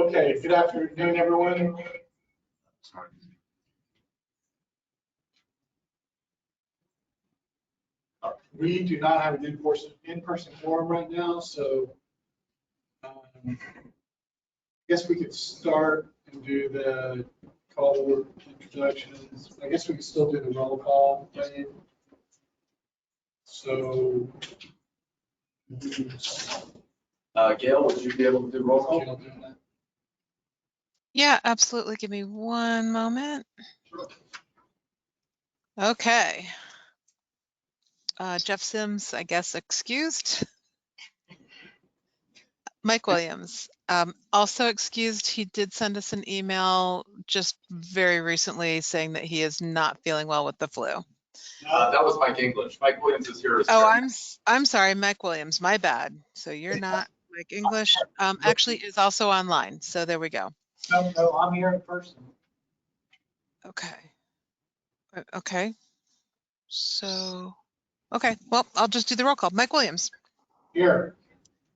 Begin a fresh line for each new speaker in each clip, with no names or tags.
Okay, good afternoon, everyone. We do not have an in-person forum right now, so I guess we could start and do the call introductions. I guess we could still do the roll call. Right? So,
Gail, would you be able to do roll call?
Gail doing that?
Yeah, absolutely. Give me one moment. Okay. Jeff Sims, I guess, excused. Mike Williams, also excused. He did send us an email just very recently saying that he is not feeling well with the flu.
That was Mike English. Mike Williams is here.
Oh, I'm sorry, Mike Williams. My bad. So you're not Mike English. Actually, is also online. So there we go.
No, I'm here in person.
Okay. Okay. So, okay. Well, I'll just do the roll call. Mike Williams.
Here.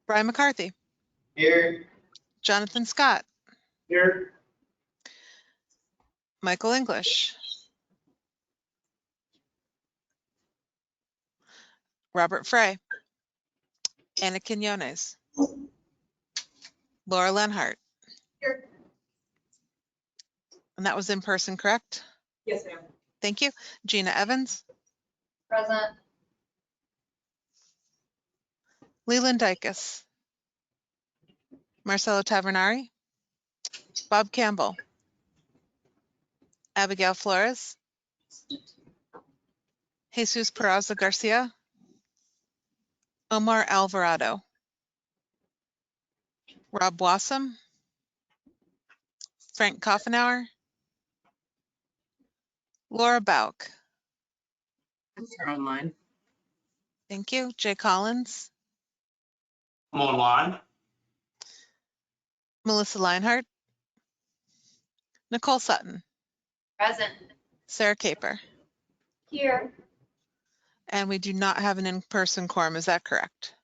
Brian McCarthy.
Here.
Jonathan Scott.
Here.
Michael English. Robert Frey. Anna Quinones. Laura Lenhart.
Here.
And that was in person, correct?
Yes, ma'am.
Thank you. Gina Evans.
Present.
Leland Dicus. Marcelo Tavernari. Bob Campbell. Abigail Flores. Jesus Peraza Garcia. Omar Alvarado. Rob Wassam. Frank Koffenauer. Laura Bauk.
They're online.
Thank you. Jay Collins.
I'm online.
Melissa Leinhart. Nicole Sutton.
Present.
Sarah Caper.
Here.
And we do not have an in-person quorum. Is that correct?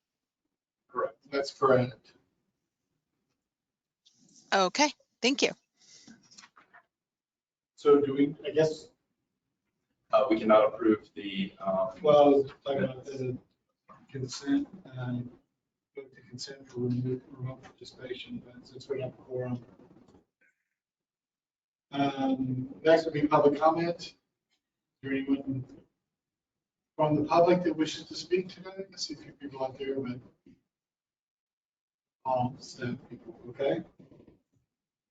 Correct. That's correct.
Okay. Thank you.
So do we, I guess,
We cannot approve the,
well, talking about the consent, vote to consent for remote participation, but since we don't have a quorum. Next would be public comment. Is there anyone from the public that wishes to speak tonight? I see a few people out there, but all staff people, okay?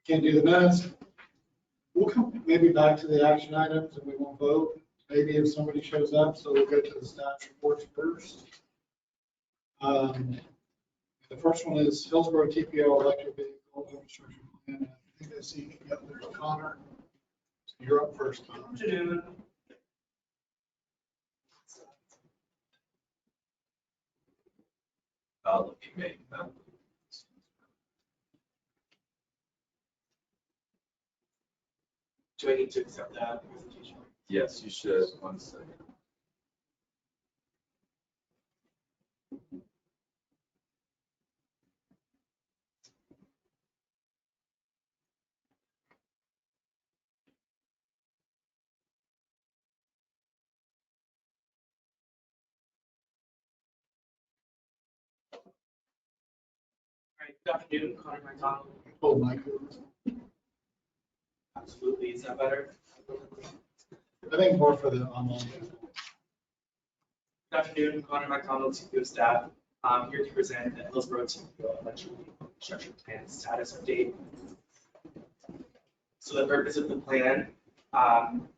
Can't do the minutes. We'll come maybe back to the action items and we won't vote. Maybe if somebody shows up, so we'll go to the staff reports first. The first one is Hillsborough TPO electric vehicle infrastructure plan. I think I see there's Connor. So you're up first, Connor.
let me make that.
Do I need to accept that presentation?
Yes, you should. 1 second.
All right, good afternoon, Connor McDonald.
Oh, Michael.
Absolutely, is that better?
I think more for the online.
Good afternoon, Connor McDonald, TPO staff. I'm here to present the Hillsborough TPO electric infrastructure plan status update. So the purpose of the plan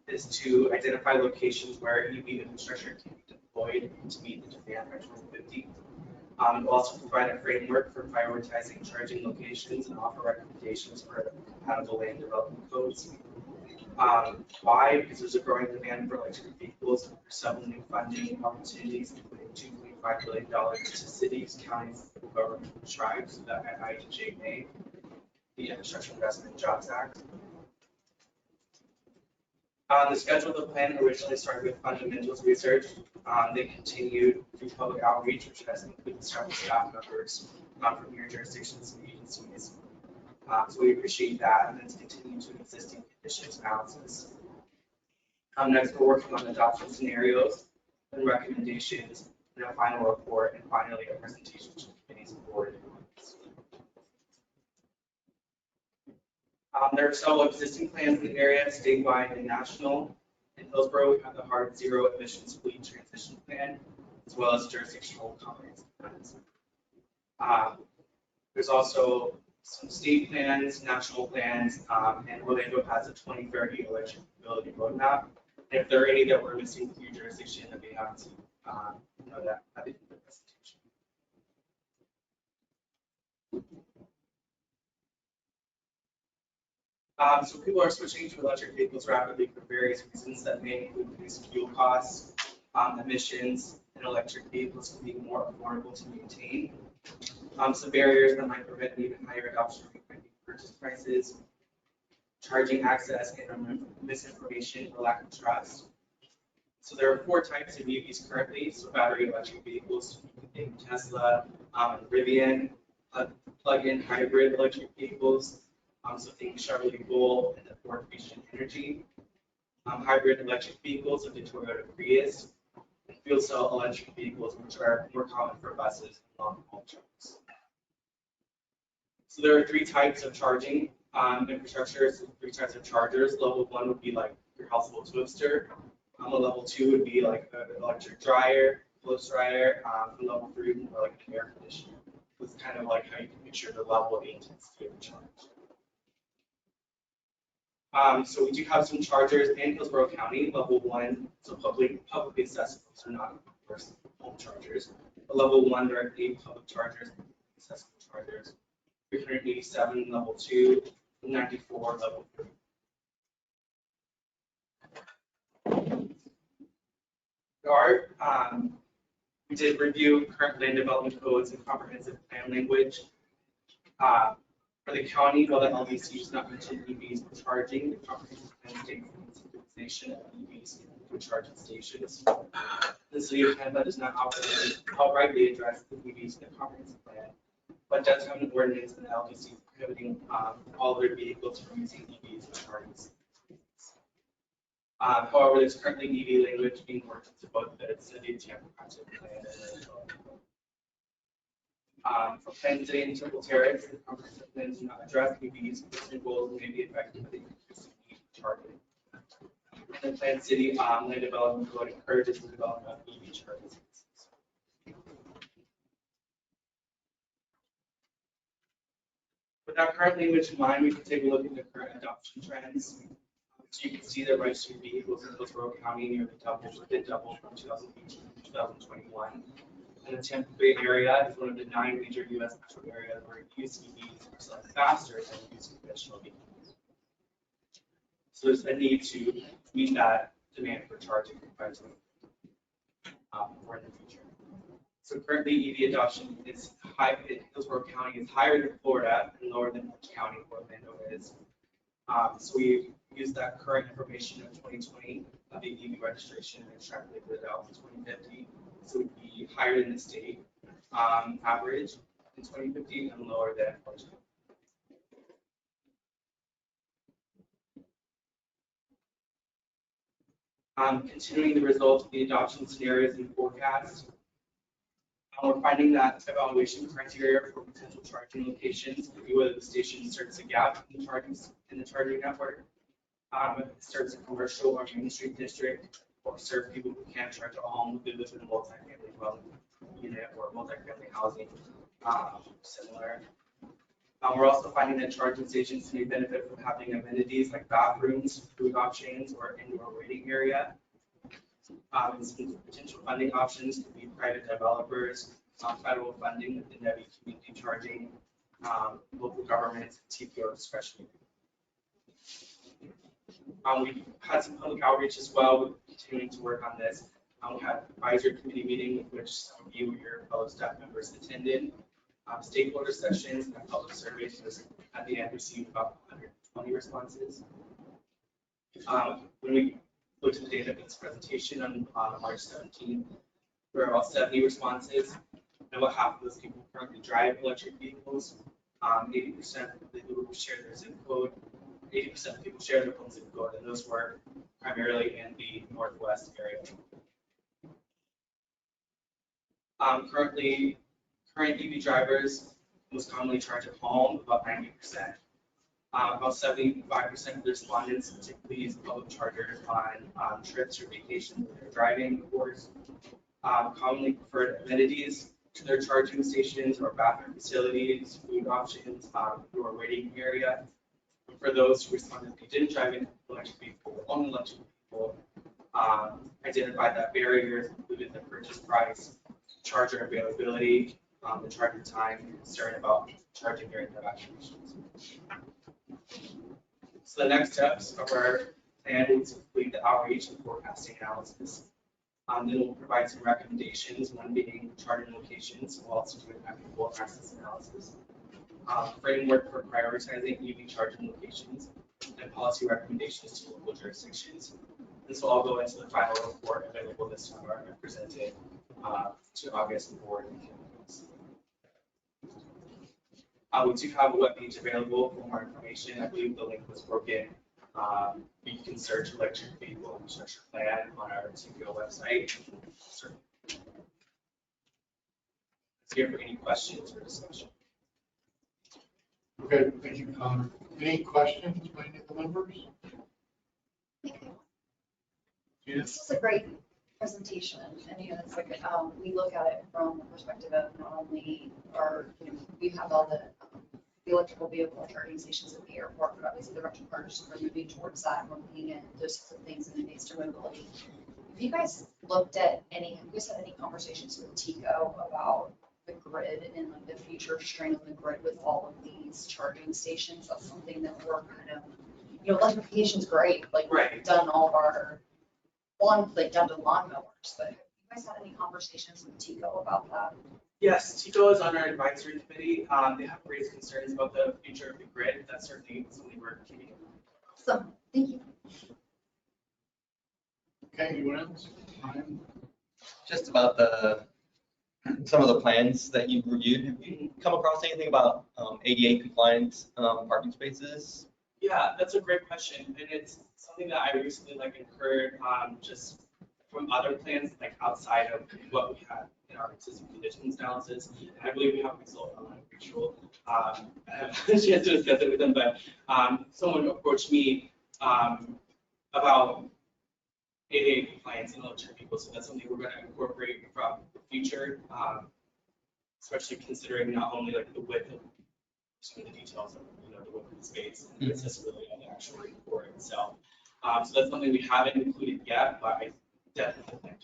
is to identify locations where EV infrastructure can be deployed to meet the demand by 2050. We'll also provide a framework for prioritizing charging locations and offer recommendations for compatible land development codes. Why? Because there's a growing demand for electric vehicles and for several new funding opportunities, including $2.5 billion to cities, counties, local government, and tribes that IIJA, the Infrastructure Investment and Jobs Act. The schedule of the plan originally started with fundamentals research. They continued through public outreach, which has included several staff members from your jurisdictions and agencies. So we appreciate that, and it's continuing to existing conditions analysis. Next, we're working on adoption scenarios and recommendations, and a final report, and finally a presentation to the committee's board. There are several existing plans in the area, statewide and national. In Hillsborough, we have the Hard Zero Emissions Fleet Transition Plan, as well as jurisdictional comprehensive plans. There's also some state plans, national plans, and Orlando has a 2030 electric mobility roadmap. And if there are any that we're missing through jurisdiction that we have to know that at the end of the presentation. So people are switching to electric vehicles rapidly for various reasons that may include reduced fuel costs, emissions, and electric vehicles can be more affordable to maintain. Some barriers that might prevent even higher adoption might be purchase prices, charging access, and misinformation or lack of trust. So there are 4 types of EVs currently. So battery electric vehicles, Tesla, Rivian, plug-in hybrid electric vehicles. So think Chevrolet Bolt and the Ford Fusion Energy. Hybrid electric vehicles of the Toyota Prius, and fuel cell electric vehicles, which are more common for buses and long-haul trucks. So there are 3 types of charging infrastructure, so 3 types of chargers. Level 1 would be like your household toaster. A level 2 would be like an electric dryer, clothes dryer. And level 3 would be more like an air conditioner. It's kind of like how you can picture the level of the intensity of the charge. So we do have some chargers in Hillsborough County, level 1, so publicly accessible, so not home chargers. But level 1 are 8 public chargers, accessible chargers, 387 level 2, 94 level 3. We did review current land development codes and comprehensive plan language. For the county, while the LDC does not mention EVs for charging, the comprehensive plan states the synchronization of EVs for charging stations. The city of Tampa does not outrightly address the EVs in the comprehensive plan, but does have an ordinance in the LDC prohibiting all their vehicles from using EVs for charging stations. However, there's currently EV language being worked into both the city of Tampa comprehensive plan and the for Penn City and Triple Terrace, the comprehensive plans do not address EVs, but goals may be affected by the increased need for charging. The Penn City land development code encourages the development of EV charging spaces. With that current language in mind, we can take a look at the current adoption trends. So you can see that registered vehicles in Hillsborough County nearly doubled from 2018 to 2021. And the Tampa Bay area is one of the 9 major U.S. metro areas where used EVs are selling faster than used conventional vehicles. So there's a need to meet that demand for charging by 2050 for the future. So currently EV adoption is high in Hillsborough County is higher than Florida and lower than the county Orlando is. So we use that current information of 2020 of the EV registration and extrapolated it out to 2050. So it would be higher than the state average in 2050 and lower than Florida. Continuing the results of the adoption scenarios and forecasts, we're finding that evaluation criteria for potential charging locations could be whether the station serves a gap in the charging network, serves a commercial or Main Street district, or serve people who can't charge at home who live in a multi-family dwelling unit or multi-family housing, similar. We're also finding that charging stations may benefit from having amenities like bathrooms, food options, or indoor waiting area. Some potential funding options could be private developers, federal funding with the NEVI community charging, local governments, TPO discretionary. We've had some public outreach as well. We're continuing to work on this. We had an advisory committee meeting with which some of you or your fellow staff members attended. Stakeholder sessions and public surveys at the end received about 120 responses. When we looked at the data for this presentation on March 17th, there were about 70 responses, and about half of those people currently drive electric vehicles. 80% of the people who share their zip code, 80% of people share their own zip code, and those were primarily in the Northwest area. Current EV drivers most commonly charge at home, about 90%. About 75% of the respondents typically use public chargers on trips or vacations when they're driving, of course. Commonly preferred amenities to their charging stations or bathroom facilities, food options, or waiting area. For those who responded they didn't drive in electric vehicle, only electric vehicle, identified that barriers included the purchase price, charger availability, the charging time, and concern about charging during their vaccinations. So the next steps of our plan is to complete the outreach and forecasting analysis. Then we'll provide some recommendations, one being charging locations. We'll also do an equitable access analysis. Framework for prioritizing EV charging locations and policy recommendations to local jurisdictions. This will all go into the final report available this summer and presented to August board. We do have a webpage available for more information. I believe the link was broken. You can search electric vehicle infrastructure plan on our TPO website. Let's hear for any questions or discussion.
Okay, thank you, Connor. Any questions by any of the members? Yes.
This is a great presentation, and it's like we look at it from the perspective of not only our, we have all the electrical vehicle charging stations at the airport, but obviously the rental cars are moving towards that, and we're looking at those sorts of things and it needs to mobility. Have you guys looked at have you guys had any conversations with TECO about the grid and like the future strain of the grid with all of these charging stations? That's something that we're kind of, electrification's great, like we've done all of our down to lawnmowers, but have you guys had any conversations with TECO about that?
Yes, TECO is on our advisory committee. They have raised concerns about the future of the grid. That's certainly something we're keeping.
Awesome, thank you.
Okay, anyone else?
Just about some of the plans that you've reviewed. Have you come across anything about ADA compliant parking spaces?
Yeah, that's a great question, and it's something that I recently incurred just from other plans outside of what we had in our existing conditions analysis. And I believe we have a result on that visual. I haven't had a chance to discuss it with them, but someone approached me about ADA compliance in electric vehicles, so that's something we're going to incorporate from the future, especially considering not only the width of some of the details of the width of the space and the accessibility of the actual report itself. So that's something we haven't included yet, but I definitely think.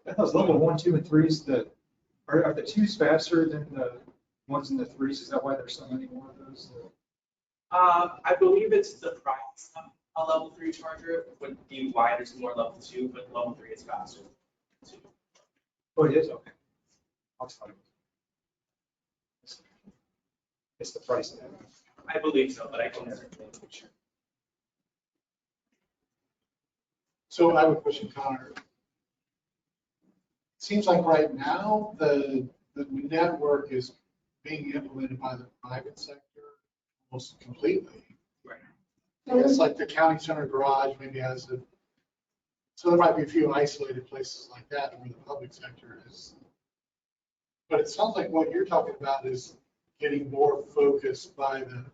Are those level 1, 2, and 3s that are the 2s faster than the ones in the 3s? Is that why there's so many more of those?
I believe it's the price of a level 3 charger would be why there's more level 2, but level 3 is faster.
Oh, it is? Okay. I'll tell you. It's the price.
I believe so, but I don't certainly make sure.
So I have a question, Connor. It seems like right now the network is being implemented by the private sector almost completely.
Right.
It's like the county center garage maybe has so there might be a few isolated places like that where the public sector is. But it sounds like what you're talking about is getting more focused by the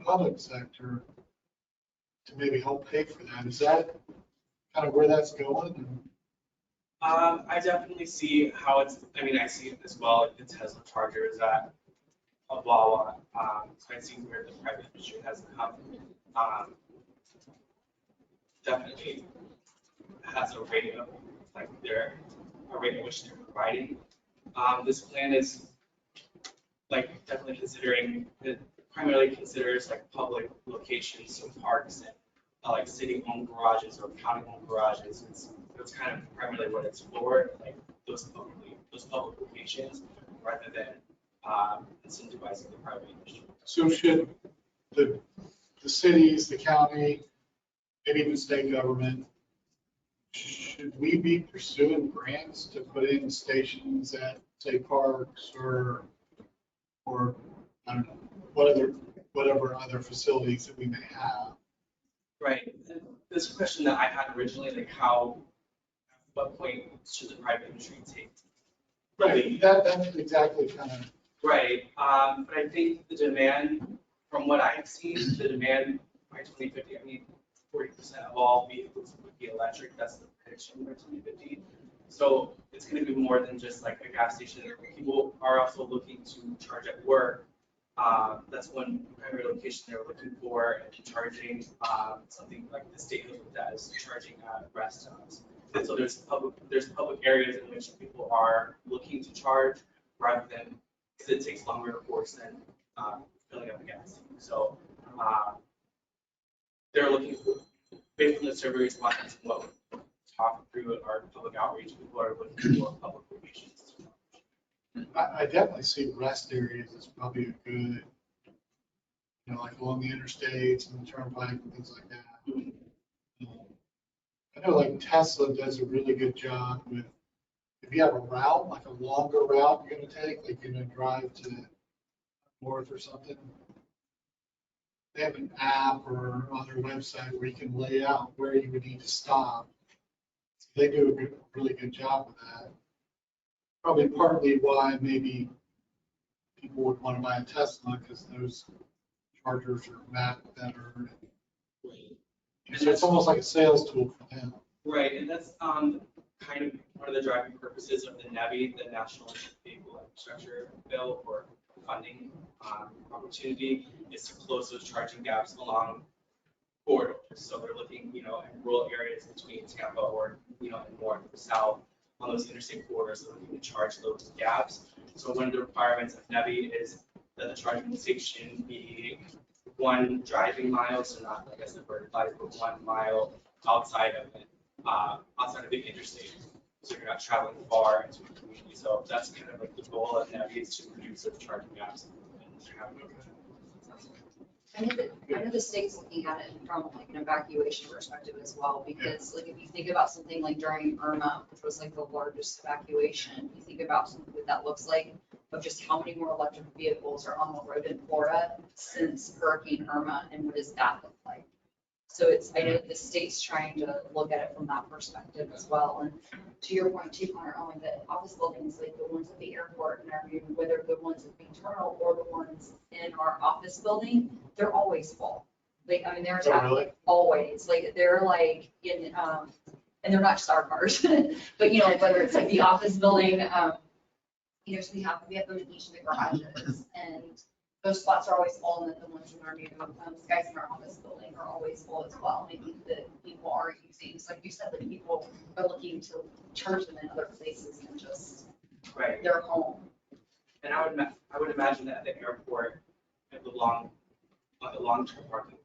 public sector to maybe help pay for that. Is that kind of where that's going?
I definitely see how it's, I see it as well. The Tesla charger is at a Wawa. So I see where the private industry has come. Definitely has a rate of a rate at which they're providing. This plan is definitely considering, it primarily considers public locations, so parks and city-owned garages or county-owned garages. It's kind of primarily what it's for, those public locations, rather than incentivizing the private industry.
So should the cities, the county, and even state government, should we be pursuing grants to put in stations at, say, parks or, I don't know, whatever other facilities that we may have?
Right. This question that I had originally, like how, at what point should the private industry take?
Right, that's exactly kind of,
Right, but I think the demand, from what I've seen, the demand by 2050, I mean, 40% of all vehicles would be electric, that's the prediction by 2050. So it's gonna be more than just like a gas station. People are also looking to charge at work. That's one primary location they're looking for, and charging, something like the state has looked at is charging at rest stops. And so there's public areas in which people are looking to charge rather than, because it takes longer, of course, than filling up a gas tank. So they're looking for, based on the survey responses and what we talked through our public outreach, people are looking for public locations.
I definitely see rest areas as probably a good, like along the interstates and the turnpike and things like that. I know like Tesla does a really good job with, if you have a route, like a longer route you're gonna take, like you're gonna drive to north or something. They have an app or on their website where you can lay out where you would need to stop. They do a really good job with that. Probably partly why maybe people would want to buy a Tesla, because those chargers are mapped better. So it's almost like a sales tool for them.
Right, and that's kind of one of the driving purposes of the NEVI, the National Vehicle Infrastructure Bill, for funding opportunity, is to close those charging gaps along corridors. So they're looking, in rural areas between Tampa or, in north or south, on those interstate corridors, so looking to charge those gaps. So one of the requirements of NEVI is that the charging station be 1 driving mile, so not, I guess, the bird life, but 1 mile outside of it, outside of the interstate. So you're not traveling far into the community. So that's kind of like the goal of NEVI, is to reduce those charging gaps.
I know the state's looking at it from like an evacuation perspective as well, because like if you think about something like during Irma, which was like the largest evacuation, you think about something what that looks like, of just how many more electric vehicles are on the road in Florida since Hurricane Irma, and what does that look like? So I know the state's trying to look at it from that perspective as well. And to your point too, Connor, only the office buildings, like the ones at the airport and everything, whether the ones at the terminal or the ones in our office building, they're always full. Like, I mean, there's
Really?
always, like, they're like in, and they're not just our cars, but whether it's like the office building, so we have them in each of the garages, and those spots are always full, and then the ones in our new Sky Center office building are always full as well. And I think that people are using, so like you said, that people are looking to charge them in other places than just
Right.
their home.
And I would imagine that at the airport, at the long-term parking,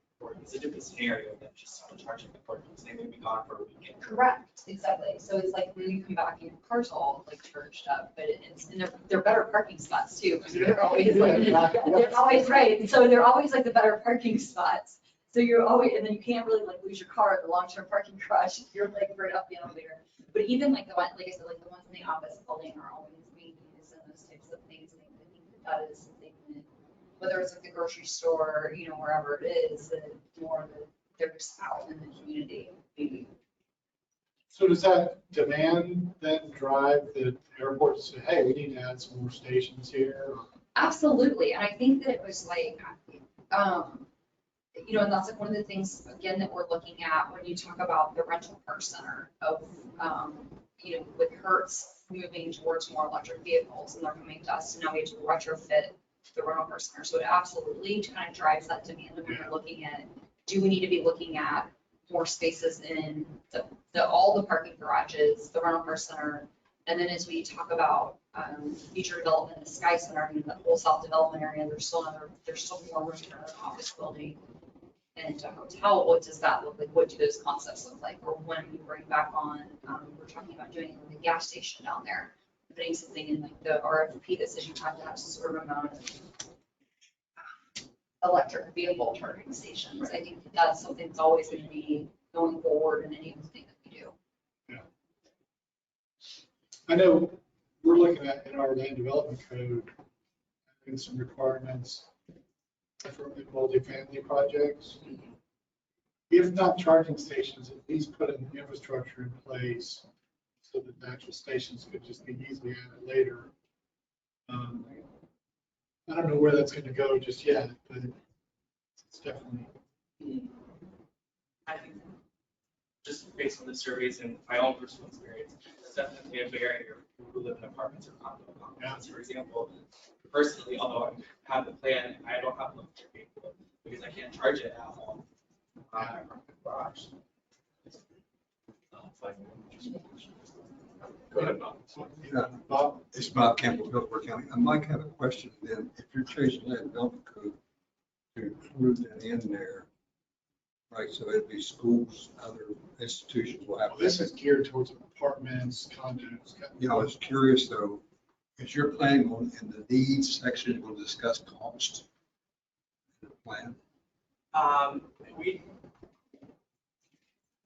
it's a different scenario than just someone charging the parking, because they may be gone for a weekend.
Correct, exactly. So it's like when you come back, cars all like charged up, but and they're better parking spots too, because they're always like, they're always right. So they're always like the better parking spots. So you're always, and then you can't really like lose your car at the long-term parking garage if you're like right up the elevator. But even like the one, like I said, like the ones in the office building are always being used and those types of things. And I think that is something that, whether it's like the grocery store, wherever it is, that more that they're just out in the community. Maybe.
So does that demand then drive the airport to say, hey, we need to add some more stations here?
Absolutely. And I think that it was like, and that's like one of the things, again, that we're looking at when you talk about the rental car center of, with Hertz moving towards more electric vehicles, and they're coming to us, and now we have to retrofit the rental car center. So it absolutely kind of drives that demand. And we're looking at, do we need to be looking at more spaces in all the parking garages, the rental car center? And then as we talk about future development in the Sky Center, the whole South development area, there's still more room for an office building and a hotel. What does that look like? What do those concepts look like? Or when we bring back on, we're talking about doing the gas station down there, putting something in like the RFP that says you have to have some sort of amount of electric vehicle charging stations. I think that's something that's always going to be going forward in anything that we do.
I know we're looking at in our land development code, having some requirements for multifamily projects. If not charging stations, at least put an infrastructure in place so that the actual stations could just be easily added later. I don't know where that's going to go just yet, but it's definitely.
I think just based on the surveys and my own personal experience, it's definitely a barrier for people who live in apartments or condo complexes, for example. Personally, although I have the plan, I don't have electric vehicle because I can't charge it at home. I park in the garage.
Go ahead, Bob.
Bob?
It's Bob Campbell, Hillsborough County. I might have a question then. If you're changing that development code to include that in there, right, so it'd be schools, other institutions will have.
Well, this is geared towards apartments, condos.
You know, I was curious though, is your plan on, in the needs section, will discuss cost? in the Plan?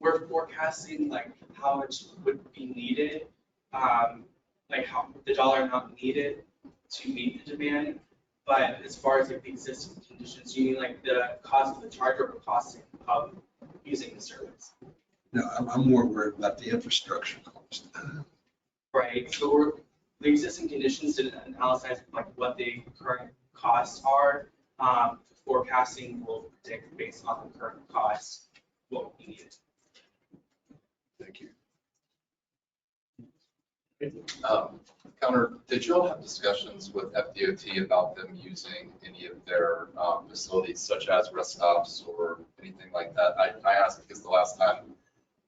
We're forecasting like how much would be needed, like how the dollar amount needed to meet the demand. But as far as like the existing conditions, you mean like the cost of the charge or the cost of using the service?
No, I'm more worried about the infrastructure cost.
Right, so the existing conditions didn't analyze like what the current costs are. Forecasting will predict based on the current costs what we need.
Thank you.
Counter, did you all have discussions with FDOT about them using any of their facilities such as rest stops or anything like that? I asked because the last time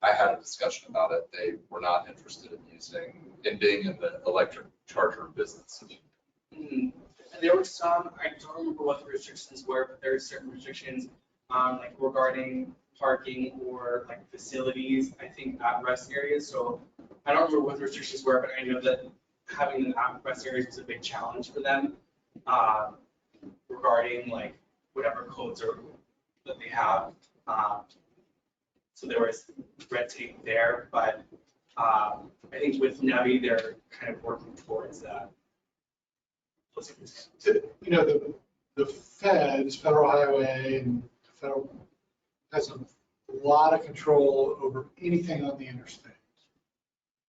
I had a discussion about it, they were not interested in being in the electric charger business.
And there were some, I don't remember what the restrictions were, but there are certain restrictions like regarding parking or like facilities, I think at rest areas. So I don't remember what the restrictions were, but I know that having them at rest areas was a big challenge for them regarding like whatever codes are that they have. So there was red tape there, but I think with NEVI, they're kind of working towards that.
You know, the feds, federal highway and federal has a lot of control over anything on the interstate.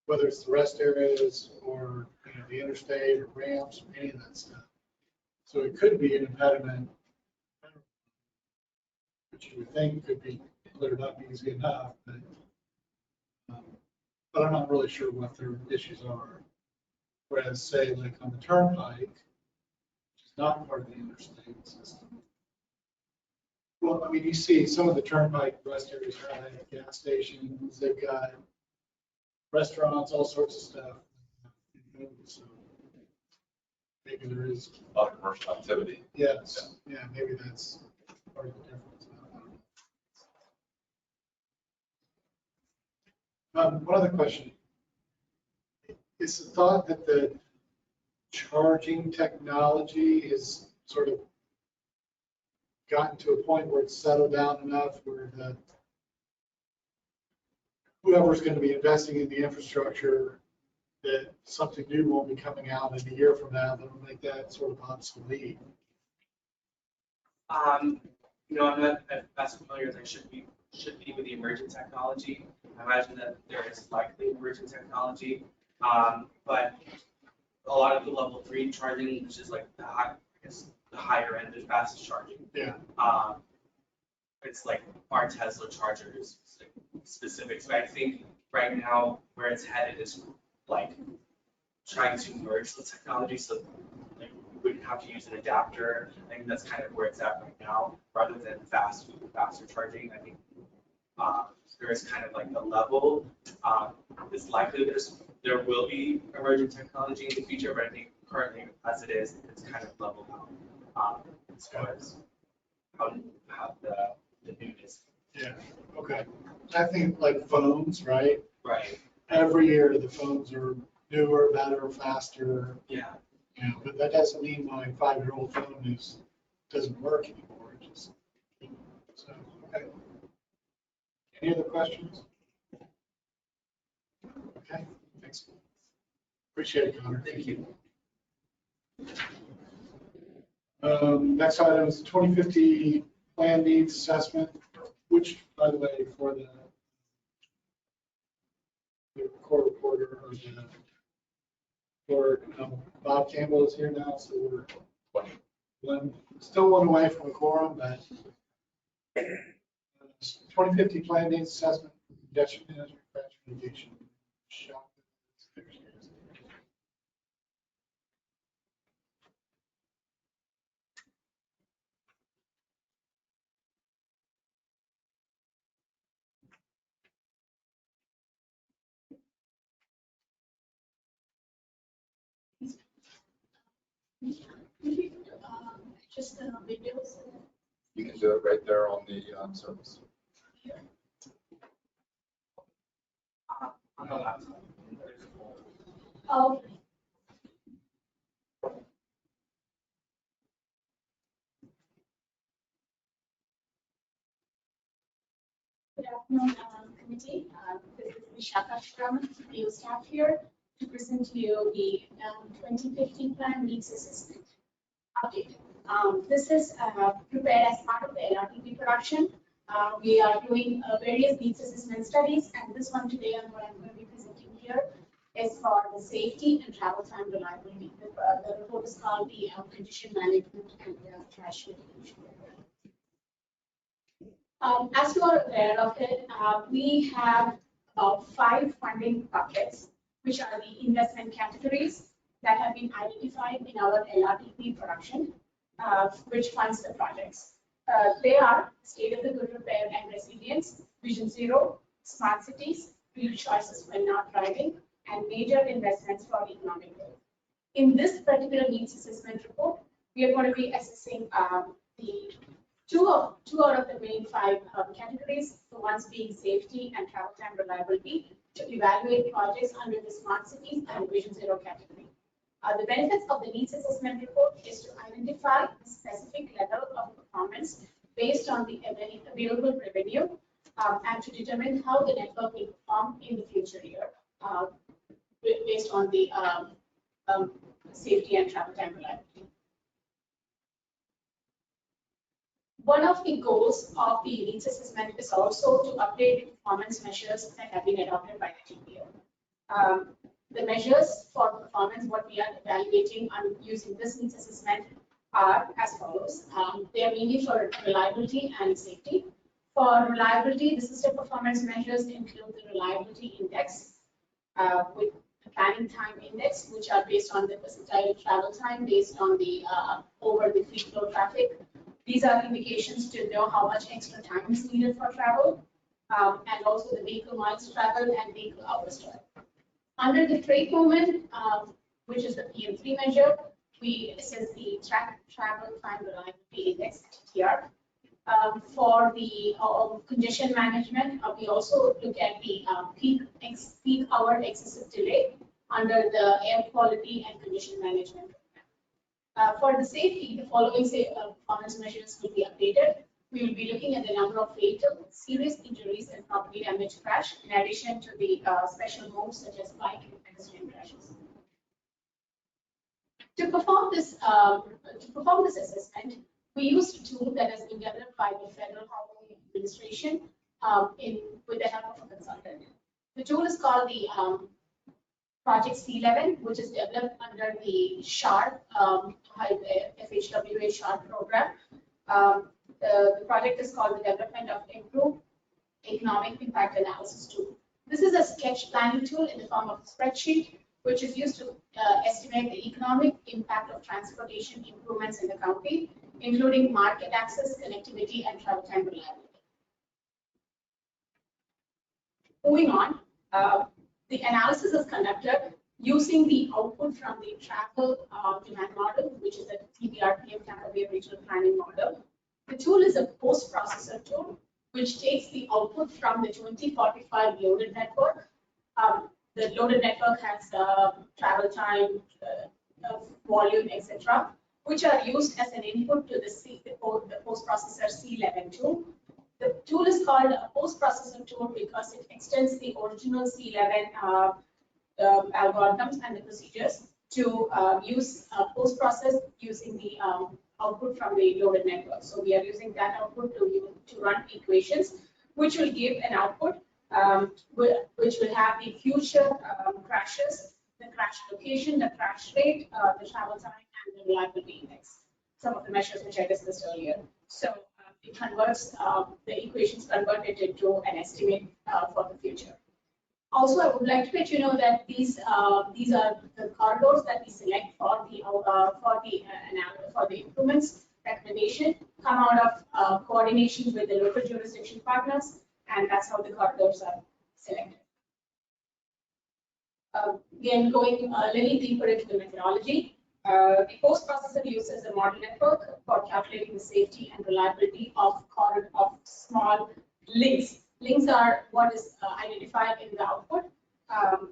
Whether it's the rest areas or, you know, the interstate or ramps or any of that stuff. So it could be an impediment, which you would think could be cleared up easy enough, but I'm not really sure what their issues are. Whereas say like on the turnpike, which is not part of the interstate system. Well, I mean, you see some of the turnpike rest areas have gas stations, they've got restaurants, all sorts of stuff. So maybe there is.
A lot of commercial activity.
Yes, yeah, maybe that's part of the difference. One other question. Is the thought that the charging technology is sort of gotten to a point where it's settled down enough where the whoever's going to be investing in the infrastructure, that something new won't be coming out in a year from now that will make that sort of obsolete?
You know, I'm not as familiar as I should be with the emerging technology. I imagine that there is likely emerging technology, but a lot of the level 3 charging, which is like the higher end, the fastest charging.
Yeah.
It's like our Tesla chargers specific. So I think right now where it's headed is like trying to merge the technology. So like we wouldn't have to use an adapter. I think that's kind of where it's at right now, rather than faster charging. I think there is kind of like a level. It's likely there will be emerging technology in the future, but I think currently as it is, it's kind of leveled out as far as how the newness.
Yeah, okay. I think like phones, right?
Right.
Every year the phones are newer, better, faster.
Yeah.
You know, but that doesn't mean my 5-year-old phone doesn't work anymore. It just, so, okay. Any other questions? Okay, thanks. Appreciate it, Connor.
Thank you.
Next item is 2050 plan needs assessment, which, by the way, for the court reporter or the, for Bob Campbell is here now, so we're still one away from a quorum, but 2050 plan needs assessment, congestion management, crash mitigation.
Just the videos.
You can do it right there on the service.
On the laptop. There's a poll.
Oh. Good afternoon, committee. This is Vishaka from PO staff here to present to you the 2015 plan needs assessment update. This is prepared as part of the LRTP production. We are doing various needs assessment studies, and this one today, what I'm going to be presenting here, is for the safety and travel time reliability. The report is called the condition management and crash mitigation. As you are aware of it, we have about 5 funding buckets, which are the investment categories that have been identified in our LRTP production, which funds the projects. They are state of the good repair and resilience, Vision Zero, smart cities, real choices when not driving, and major investments for economic growth. In this particular needs assessment report, we are going to be assessing the two out of the main 5 categories, the ones being safety and travel time reliability, to evaluate projects under the smart cities and Vision Zero category. The benefits of the needs assessment report is to identify the specific level of performance based on the available revenue and to determine how the network will perform in the future year based on the safety and travel time reliability. One of the goals of the needs assessment is also to update the performance measures that have been adopted by the TPO. The measures for performance, what we are evaluating on using this needs assessment are as follows. They are mainly for reliability and safety. For reliability, the system performance measures include the reliability index with the planning time index, which are based on the percentile travel time based on the over the free flow traffic. These are indications to know how much extra time is needed for travel, and also the vehicle miles traveled and vehicle hours traveled. Under the trade movement, which is the PM3 measure, we assess the travel time reliability index, TTR. For the congestion management, we also look at the peak hour excessive delay under the air quality and condition management. For the safety, the following performance measures will be updated. We will be looking at the number of fatal, serious injuries, and property damage crash, in addition to the special modes such as bike and pedestrian crashes. To perform this assessment, we used a tool that has been developed by the Federal Highway Administration with the help of a consultant. The tool is called the Project C11, which is developed under the SHARP, FHWA SHARP program. The project is called the Development of Improved Economic Impact Analysis Tool. This is a sketch planning tool in the form of a spreadsheet, which is used to estimate the economic impact of transportation improvements in the county, including market access, connectivity, and travel time reliability. Moving on, the analysis is conducted using the output from the travel demand model, which is the TBRPM Tampa Bay Regional Planning Model. The tool is a post-processor tool, which takes the output from the 2045 loaded network. The loaded network has travel time, volume, etc., which are used as an input to the post-processor C11 tool. The tool is called a post-processor tool because it extends the original C11 algorithms and the procedures to use post-process using the output from the loaded network. So we are using that output to run equations, which will give an output which will have the future crashes, the crash location, the crash rate, the travel time, and the reliability index. Some of the measures which I discussed earlier. So it converts the equations converted into an estimate for the future. Also, I would like to let you know that these are the corridors that we select for the improvements recommendation come out of coordination with the local jurisdiction partners, and that's how the corridors are selected. Again, going a little deeper into the methodology, the post-processor uses a model network for calculating the safety and reliability of small links. Links are what is identified in the output,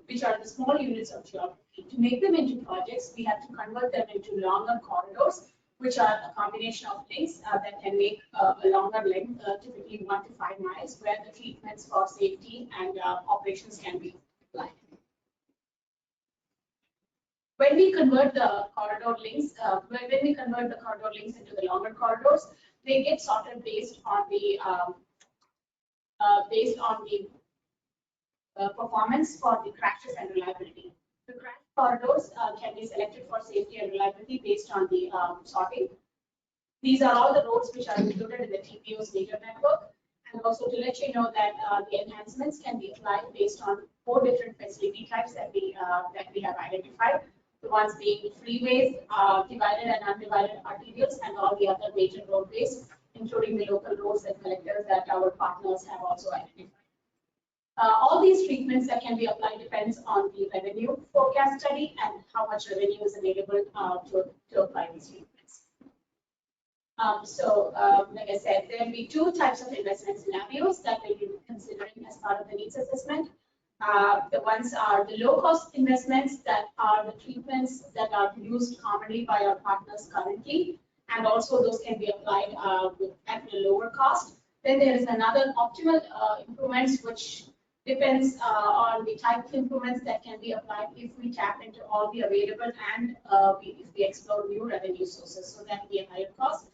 which are the small units of geography. To make them into projects, we have to convert them into longer corridors, which are a combination of links that can make a longer length, typically 1 to 5 miles, where the treatments for safety and operations can be applied. When we convert the corridor links, into the longer corridors, they get sorted based on the performance for the crashes and reliability. The crash corridors can be selected for safety and reliability based on the sorting. These are all the roads which are included in the TPO's major network. And also to let you know that the enhancements can be applied based on 4 different facility types that we have identified. The ones being freeways, divided and undivided arterials, and all the other major roadways, including the local roads and collectors that our partners have also identified. All these treatments that can be applied depends on the revenue forecast study and how much revenue is available to apply these treatments. Like I said, there will be 2 types of investment scenarios that we'll be considering as part of the needs assessment. The ones are the low-cost investments, that are the treatments that are used commonly by our partners currently, and also those can be applied at a lower cost. Then there is another optimal improvements, which depends on the type of improvements that can be applied if we tap into all the available and if we explore new revenue sources, so that will be a higher cost.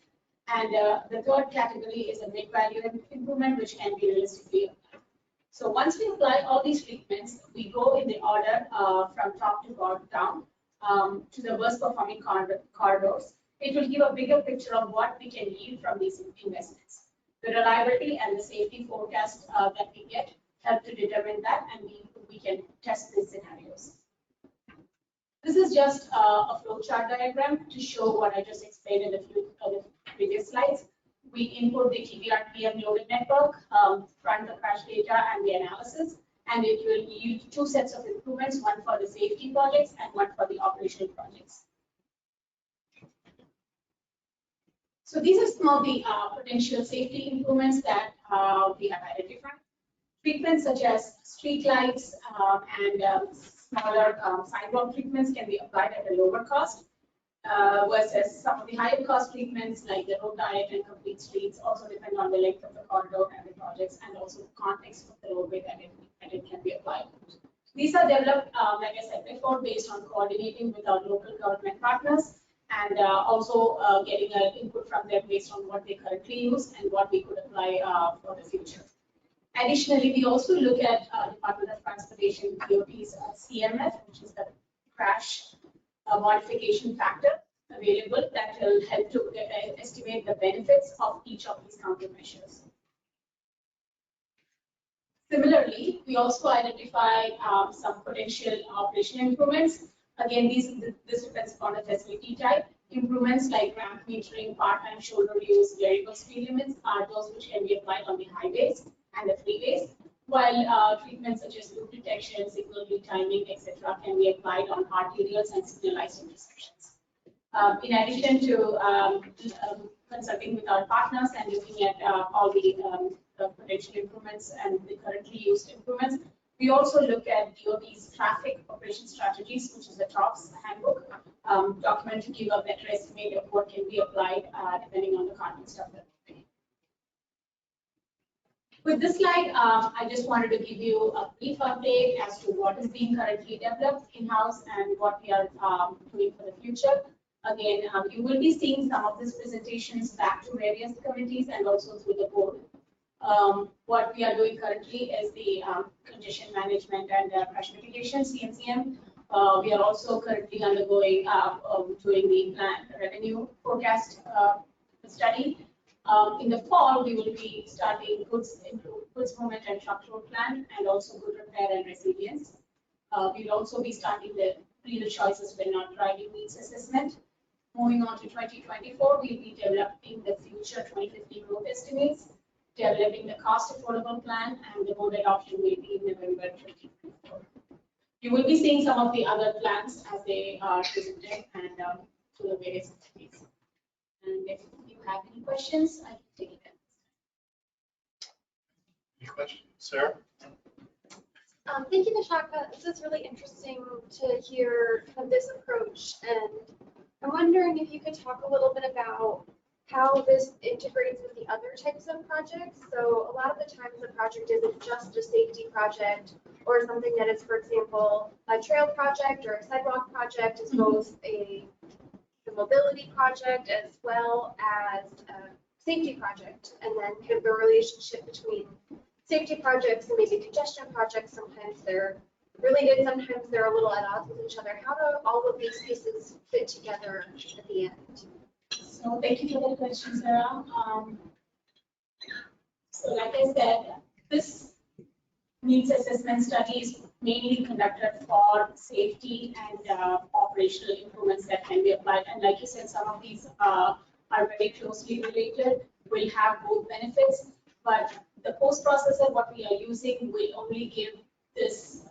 And the third category is a mid-value improvement, which can be realistically applied. So once we apply all these treatments, we go in the order from top to bottom down to the worst performing corridors. It will give a bigger picture of what we can yield from these investments. The reliability and the safety forecast that we get help to determine that, and we can test these scenarios. This is just a flowchart diagram to show what I just explained in the previous slides. We input the TBRPM loaded network, run the crash data and the analysis, and it will yield 2 sets of improvements, one for the safety projects and one for the operational projects. So these are some of the potential safety improvements that we have identified. Treatments such as street lights and smaller sidewalk treatments can be applied at a lower cost. Versus some of the higher cost treatments like the road diet and complete streets also depend on the length of the corridor and the projects, and also the context of the roadway that it can be applied. These are developed, like I said before, based on coordinating with our local government partners, and also getting an input from them based on what they currently use and what we could apply for the future. Additionally, we also look at Department of Transportation, DOT's CMF, which is the crash modification factor available that will help to estimate the benefits of each of these countermeasures. Similarly, we also identify some potential operational improvements. Again, this depends upon the facility type. Improvements like ramp metering, part-time shoulder use, variable speed limits are those which can be applied on the highways and the freeways, while treatments such as loop detection, signal retiming, etc., can be applied on arterials and signalized intersections. In addition to consulting with our partners and looking at all the potential improvements and the currently used improvements, we also look at DOT's traffic operation strategies, which is the TOPS handbook document, to give a better estimate of what can be applied depending on the context of the roadway. With this slide, I just wanted to give you a brief update as to what is being currently developed in-house and what we are doing for the future. Again, you will be seeing some of these presentations back to various committees and also through the board. What we are doing currently is the congestion management and crash mitigation, CMCM. We are also currently undergoing doing the plan revenue forecast study. In the fall, we will be starting goods movement and truck road plan and also good repair and resilience. We'll also be starting the real choices when not driving needs assessment. Moving on to 2024, we'll be developing the future 2050 growth estimates, developing the cost affordable plan, and the mode adoption will be in November 2024. You will be seeing some of the other plans as they are presented and through the various entities. And if you have any questions, I can take it.
Any questions? Sarah?
Thank you, Vishaka. This is really interesting to hear kind of this approach. And I'm wondering if you could talk a little bit about how this integrates with the other types of projects. So a lot of the times the project isn't just a safety project or something that is, for example, a trail project or a sidewalk project is both a mobility project as well as a safety project. And then kind of the relationship between safety projects and maybe congestion projects, sometimes they're related, sometimes they're a little at odds with each other. How do all of these pieces fit together at the end?
So thank you for the question, Sarah. So like I said, this needs assessment study is mainly conducted for safety and operational improvements that can be applied. And like you said, some of these are very closely related, will have both benefits, but the post-processor, what we are using, will only give this,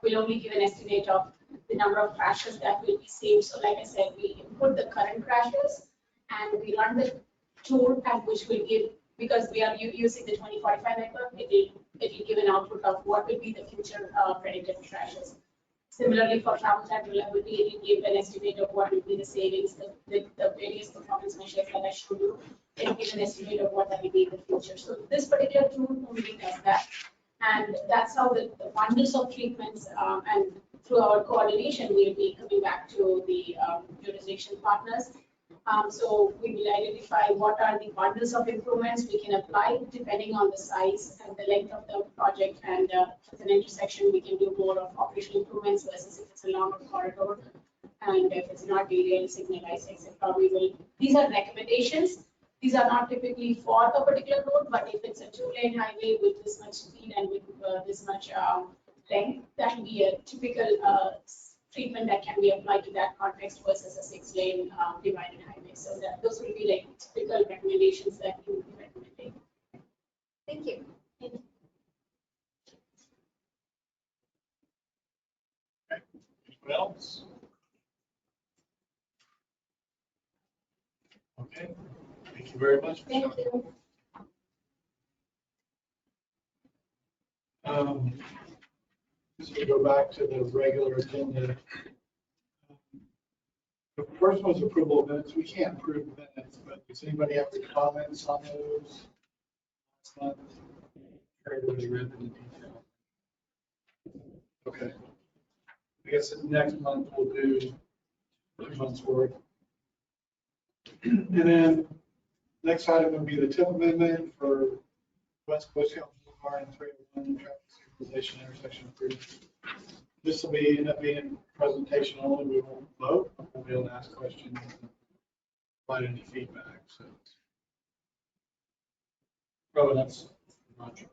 will only give an estimate of the number of crashes that will be saved. So like I said, we input the current crashes and we run the tool and which will give, because we are using the 2045 network, it will give an output of what will be the future predicted crashes. Similarly, for travel time reliability, it will give an estimate of what will be the savings, the various performance measures that I showed you. It will give an estimate of what that will be in the future. So this particular tool only does that. And that's how the bundles of treatments and through our coordination, we will be coming back to the jurisdiction partners. So we will identify what are the bundles of improvements we can apply depending on the size and the length of the project. And as an intersection, we can do more of operational improvements versus if it's a longer corridor. And if it's not radial signalized, etc. We will. These are recommendations. These are not typically for a particular road, but if it's a 2-lane highway with this much speed and with this much length, that will be a typical treatment that can be applied to that context versus a 6-lane divided highway. So that those will be like typical recommendations that you would be recommending.
Thank you.
Anyone else? Okay, thank you very much.
Thank you.
Just to go back to the regular agenda. The first one was approval of minutes. We can't approve minutes, but does anybody have any comments on those? Last month, everybody read them in detail. Okay. I guess next month we'll do 2 months worth. And then next item would be the TIP amendment for West Boy Scout Boulevard and 301 traffic signalization intersection improvement. This will be end up being presentation only. We won't vote. We'll be able to ask questions and provide any feedback. So, probably that's much.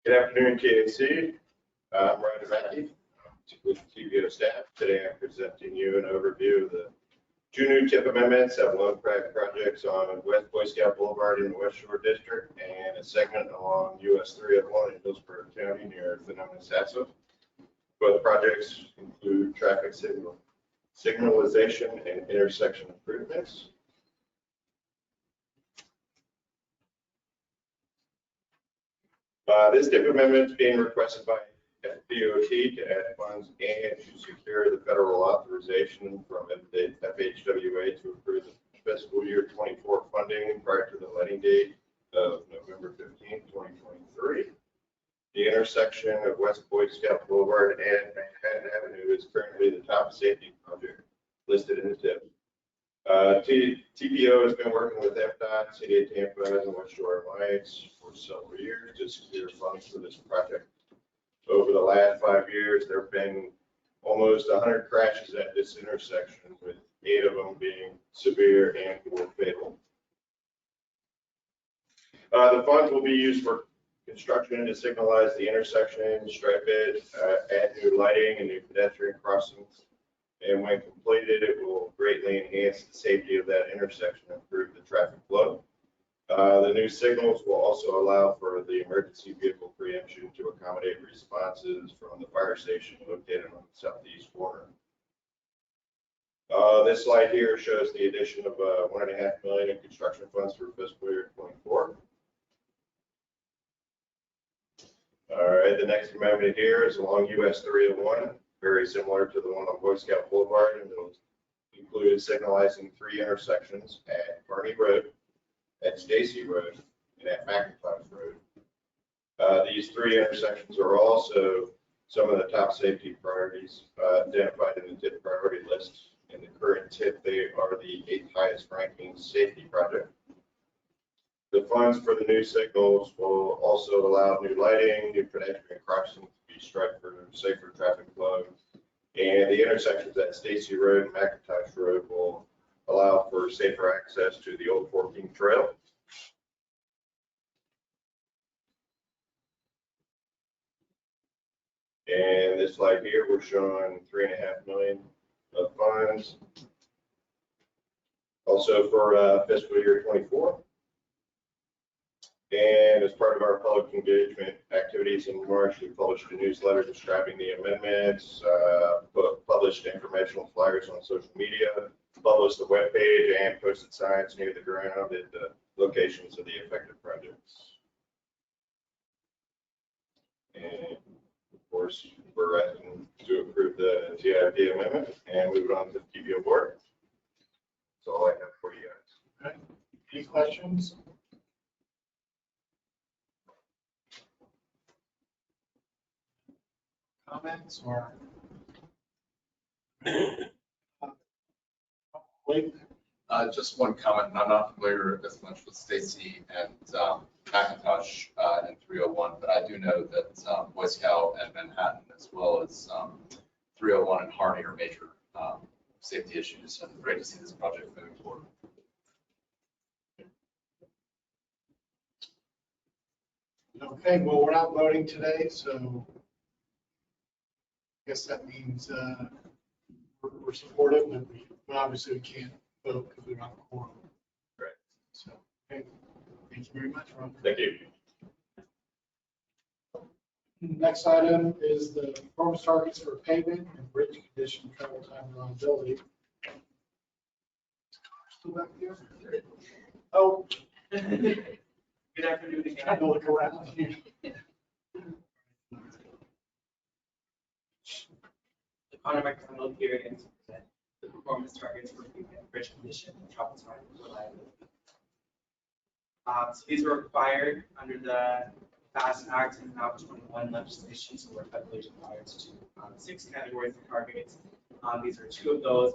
Good afternoon, TAC. I'm Ryder Mackey with TVO staff. Today I'm presenting you an overview of the 2 new TIP amendments that will impact projects on West Boy Scout Boulevard in the West Shore District and a segment along US 301 in Hillsborough County near Phenom and Sasso. Both projects include traffic signalization and intersection improvements. This TIP amendment is being requested by FDOT to add funds and to secure the federal authorization from FHWA to approve the fiscal year 24 funding prior to the letting date of November 15, 2023. The intersection of West Boy Scout Boulevard and Manhattan Avenue is currently the top safety project listed in the tip. TPO has been working with FDOT, City of Tampa, and West Shore Alliance for several years to secure funds for this project. Over the last 5 years, there have been almost 100 crashes at this intersection, with 8 of them being severe and or fatal. The funds will be used for construction to signalize the intersection, stripe it, add new lighting and new pedestrian crossings. And when completed, it will greatly enhance the safety of that intersection and improve the traffic flow. The new signals will also allow for the emergency vehicle preemption to accommodate responses from the fire station located on the southeast corner. This slide here shows the addition of $1.5 million in construction funds for fiscal year 24. All right, the next amendment here is along US 301, very similar to the one on Boy Scout Boulevard, and it'll include signalizing 3 intersections at Kearney Road, at Stacy Road, and at McIntosh Road. These 3 intersections are also some of the top safety priorities identified in the TIP priority list. In the current TIP, they are the 8th highest ranking safety project. The funds for the new signals will also allow new lighting, new pedestrian crossings to be striped for safer traffic flow. And the intersections at Stacy Road and McIntosh Road will allow for safer access to the Old 14 Trail. And this slide here, we're showing $3.5 million of funds. Also for fiscal year 24. And as part of our public engagement activities in March, we published a newsletter describing the amendments, published informational flyers on social media, published the webpage, and posted signs near the ground at the locations of the affected projects. And of course, we're asking to approve the TIP amendment and move it on to the TPO board. That's all I have for you guys.
Okay. Any questions? Comments or? Wait.
Just one comment. I'm not familiar as much with Stacy and McIntosh and 301, but I do know that Boy Scout and Manhattan, as well as 301 and Harney, are major safety issues. And great to see this project moving forward.
Okay, well, we're not voting today, so I guess that means we're supportive, but obviously we can't vote because we're not a quorum.
Right.
So, okay, thank you very much, Ron.
Thank you.
Next item is the performance targets for pavement and bridge condition, travel time, and reliability. Still back there? Oh.
Good afternoon again.
Trying to look around here.
Connor McDonald here again to present the performance targets for pavement, bridge condition, and travel time and reliability. So these were required under the FAST Act and now 21 legislation, so we're federally required to do 6 categories of targets. These are 2 of those: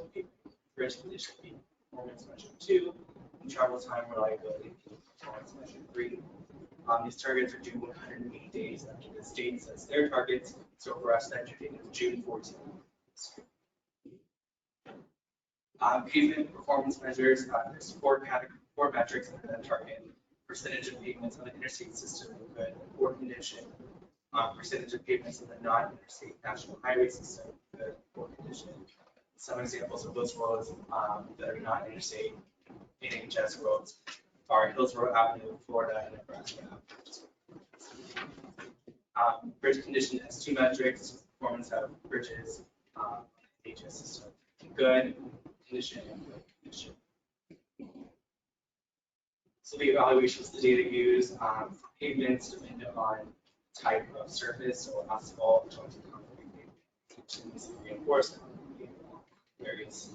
bridge condition being performance measure 2, and travel time reliability being performance measure 3. These targets are due 180 days after the state sets their targets. So for us, that due date is June 14th. Pavement performance measures, there's 4 metrics under that target: percentage of pavements on the interstate system in good and poor condition, percentage of pavements on the non-interstate national highway system in good and poor condition. Some examples of those roads that are not interstate NHS roads are Hillsborough Avenue, Florida, and Nebraska Avenue. Bridge condition has 2 metrics: performance of bridges, NHS system, good condition and good condition. So the evaluations, the data used for pavements depend on type of surface, so asphalt, jointed concrete, reinforcement, various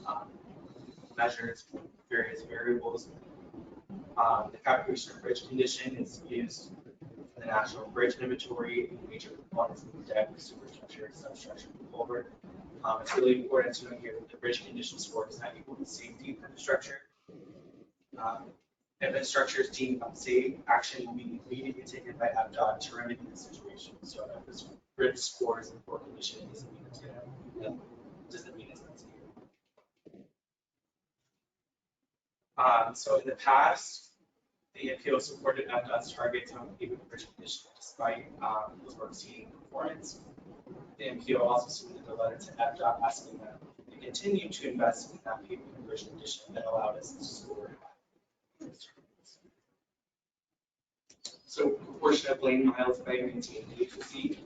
measures, various variables. The calculation of bridge condition is used for the National Bridge Inventory, major components of the deck, superstructure, substructure, and culvert. It's really important to note here that the bridge condition score is not equal to safety of the structure. If a structure is deemed unsafe, action will be immediately taken by ADOT to remedy the situation. So if this bridge score is in poor condition, it doesn't mean it's unsafe. So in the past, the appeal supported ADOT's targets on pavement bridge condition despite those were exceeding performance. The MPO also submitted a letter to ADOT asking them to continue to invest in that pavement bridge condition that allowed us to score. So proportion of lane miles by maintaining agency,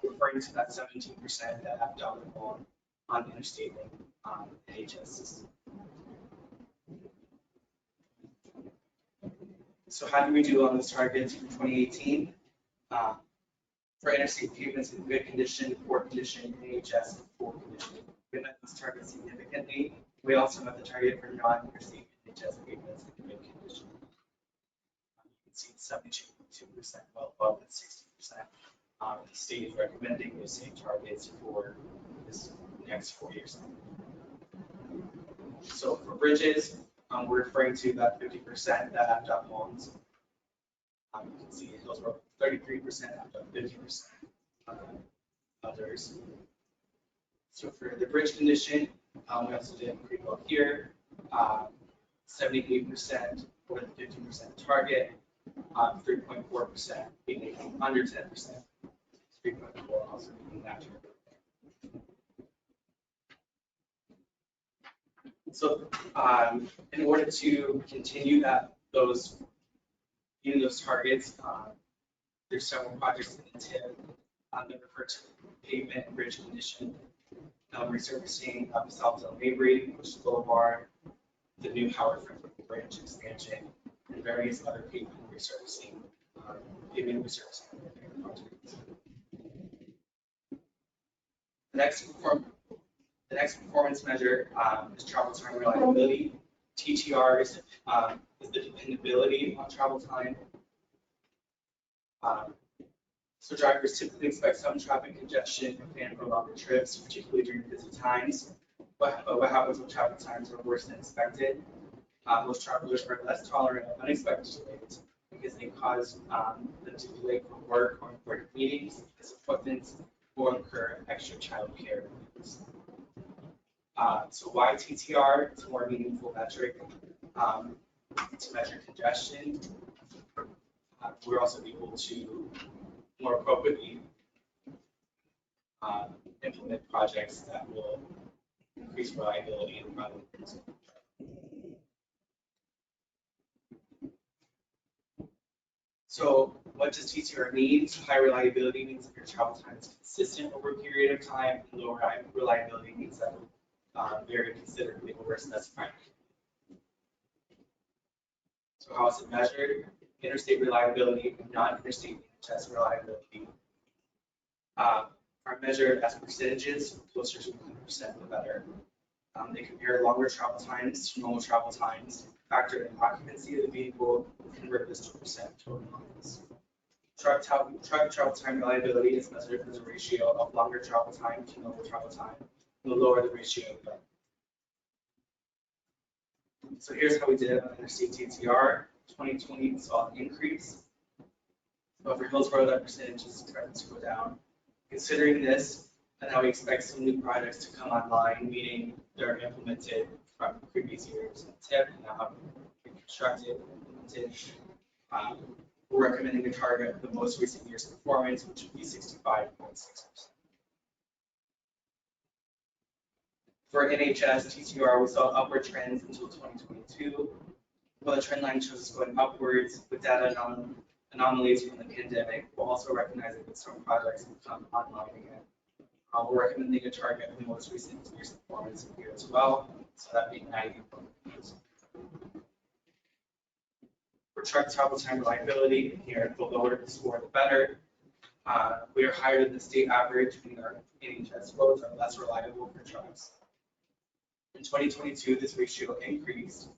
we're referring to that 17% that ADOT would on interstate NHS system. So how do we do on those targets for 2018? For interstate pavements in good condition, poor condition, NHS, and poor condition, we met those targets significantly. We also met the target for non-interstate NHS pavements in good condition. You can see 72%, well above the 60%. The state is recommending those same targets for this next 4 years. So for bridges, we're referring to that 50% that ADOT owns. You can see those were 33% ADOT, 50% others. So for the bridge condition, we also did pretty well here. 78% for the 50% target, 3.4% being under 10%, 3.4 also being that target. So in order to continue meeting those targets, there's several projects in the TIP that refer to pavement and bridge condition, resurfacing of Southfield Mabry, Bush Boulevard, the new Howard Franklin Branch expansion, and various other pavement resurfacing projects. The next performance measure is travel time reliability. TTR is the dependability on travel time. So drivers typically expect some traffic congestion and plan for longer trips, particularly during busy times. But what happens when travel times are worse than expected? Most travelers are less tolerant of unexpected delays because they cause them to be late for work or important meetings, appointments, or incur extra childcare needs. So why TTR? It's a more meaningful metric to measure congestion. We're also able to more appropriately implement projects that will increase reliability and rather than So what does TTR mean? So high reliability means that your travel time is consistent over a period of time, and low reliability means that vary considerably over a specified. So how is it measured? Interstate reliability and non-interstate test reliability are measured as percentages, closer to 100% the better. They compare longer travel times to normal travel times, factor in occupancy of the vehicle, and convert this to percent total miles. Truck travel time reliability is measured as a ratio of longer travel time to normal travel time. The lower the ratio, the better. So here's how we did on interstate TTR. 2020 we saw an increase. But for Hillsborough, that percentage is starting to go down. Considering this, and how we expect some new projects to come online, meaning they're implemented from previous years in TIP and now been constructed, implemented. We're recommending a target of the most recent year's performance, which would be 65.6%. For NHS TTR, we saw upward trends until 2022. While the trend line shows us going upwards with data anomalies from the pandemic, we'll also recognize that some projects will come online again. We're recommending a target of the most recent year's performance here as well, so that being 90. For truck travel time reliability, here the lower the score, the better. We are higher than the state average, meaning our NHS roads are less reliable for trucks. In 2022, this ratio increased.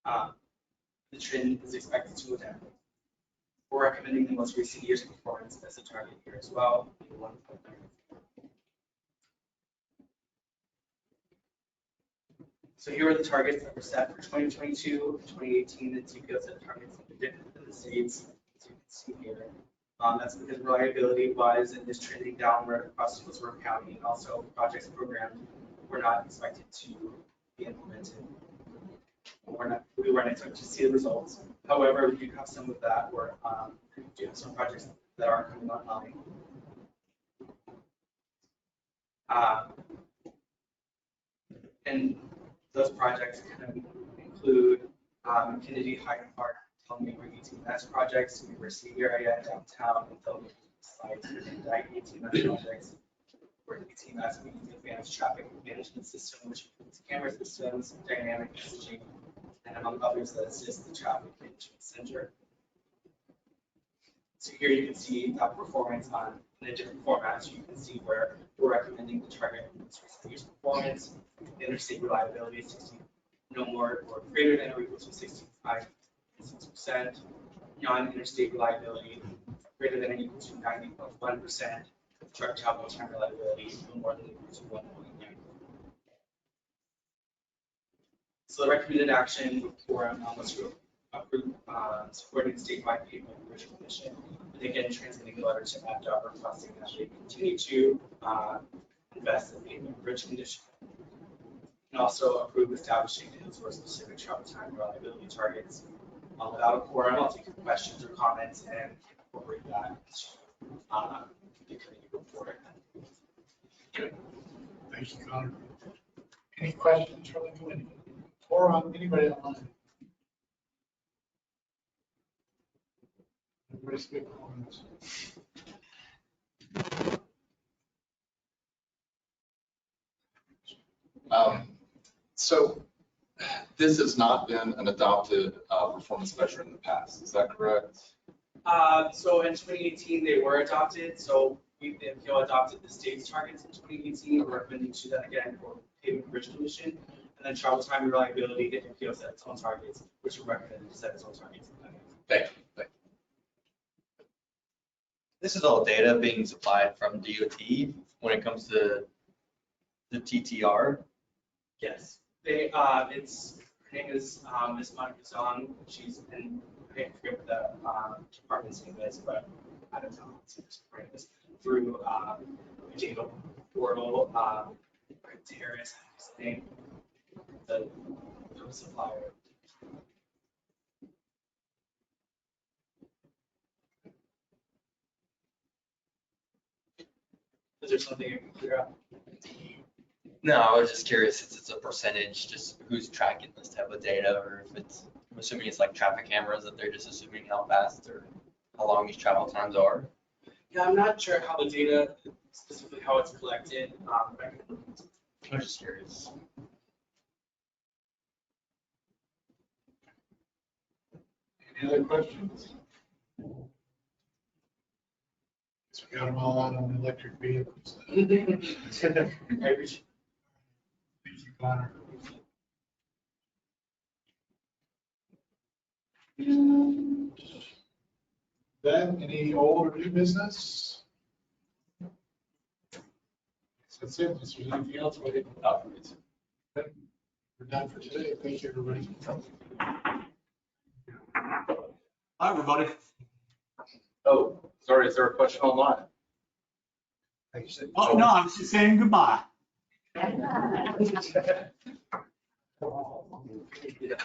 The trend is expected to go down. We're recommending the most recent year's performance as a target year as well, 1.9. So here are the targets that were set for 2022, 2018, the TPO set targets that were different than the states, as you can see here. That's because reliability was and is trending downward across Hillsborough County, and also projects programmed were not expected to be implemented. We weren't expected to see the results. However, we do have some of that, where we do have some projects that are coming online. And those projects kind of include Kennedy, Hyde Park, Telmeco ETMS projects, University area, downtown, and Telmeco sites, and ETMS projects, where ETMS means Advanced Traffic Management System, which includes camera systems, dynamic messaging, and among others that assist the traffic management center. So here you can see that performance in a different format. So you can see where we're recommending the target year's performance. The interstate reliability is 60, no more or greater than or equal to 65.6%. Non-interstate reliability greater than or equal to 90.1%. Truck travel time reliability no more than or equal to 1.9. So the recommended action for was to approve supporting the statewide pavement and bridge commission. And again, transmitting the letter to ADOT requesting that they continue to invest in pavement and bridge condition. And also approve establishing Hillsborough specific travel time reliability targets. Without a quorum, I'll take your questions or comments and incorporate that into the committee report.
Thank you, Connor. Any questions from the committee or on anybody online? Everybody speak on this.
So this has not been an adopted performance measure in the past, is that correct?
So in 2018, they were adopted. So the MPO adopted the state's targets in 2018. We're recommending to that again for pavement bridge commission. And then travel time and reliability, the MPO set its own targets, which we recommend to set its own targets.
Thank you. Thank you.
This is all data being supplied from DOT when it comes to the TTR.
Yes, her name is Ms. Monica Zong. She's in, I forget what the department's name is, but I don't know. It's through the data portal, Terrace, his name, the supplier. Is there something you can clear up?
No, I was just curious if it's a percentage, just who's tracking this type of data, or if it's, I'm assuming it's like traffic cameras that they're just assuming how fast or how long these travel times are.
Yeah, I'm not sure how the data, specifically how it's collected.
I'm just curious.
Any other questions? Guess we got them all out on electric vehicles. Thank you, Connor. Then, any old or new business? That's it. If there's anything else, we'll get out of it. Okay. We're done for today. Thank you, everybody.
Hi, everybody.
Oh, sorry, is there a question online?
Oh, no, I'm just saying goodbye.
Yeah.